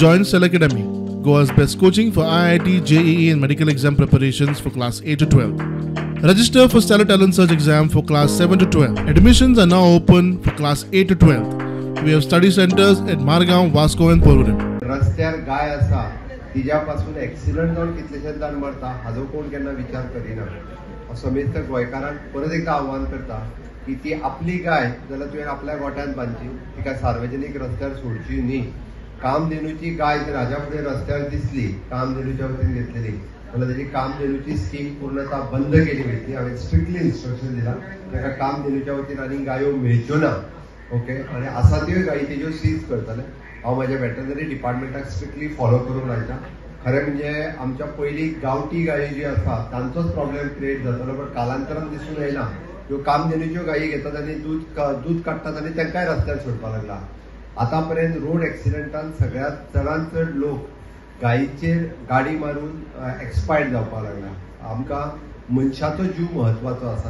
Join Cell Academy, Goa's best coaching for IIT, JEE and medical exam preparations for class 8 to 12. Register for Stellar Talent Search exam for class 7 to 12. Admissions are now open for class 8 to 12. We have study centers at Margao, Vasco and Porvorim. रस्त्यार गाय आसा तिच्यापासून accident जावन कितलेशेच जाण मरता हाजो कोण केन्ना विचार करिना. समेस्त गोंयकारांक परत एकदा आव्हान करता की ती आपली गाय जाल्यार तुवें आपल्या गोठ्यांत बांदची, तिका सार्वजनीक रस्त्यार सोडची न्ही. कामधेनूची गाय जर हाज्या फुडें रस्त्यार दिसली, कामधेनूच्या वतीन घेतलेली जाल्यार तेजी कामधेनूची स्कीम पूर्णतः बंद केली वयतली. हांवें स्ट्रिक्टली इन्स्ट्रक्शन दिला ताका कामधेनूच्या वतीन आनी गायो मेळच्यो ना. ओके, आनी आसा त्यो गायी तेज्यो सीज करतले. हांव म्हाज्या वेटरनरी डिपार्टमेंटाक स्ट्रिक्टली फॉलो करून लायता. खरें म्हणजे आमच्या पयलीं गांवठी गायी ज्यो आसा तांचोच प्रॉब्लेम क्रिएट जातालो, बट कालांतरान दिसून येयला ह्यो कामधेनूच्यो गायी घेतात आनी दूध काडटात आनी तांकांय रस्त्यार सोडपाक लागला. आतां पर्यंत रोड एक्सिडेंटान सगळ्यात चडांत चड लोक गायीचेर गाडी मारून एक्सपायर्ड जावपाक लागला. आमकां मनशाचो जीव म्हत्वाचो आसा.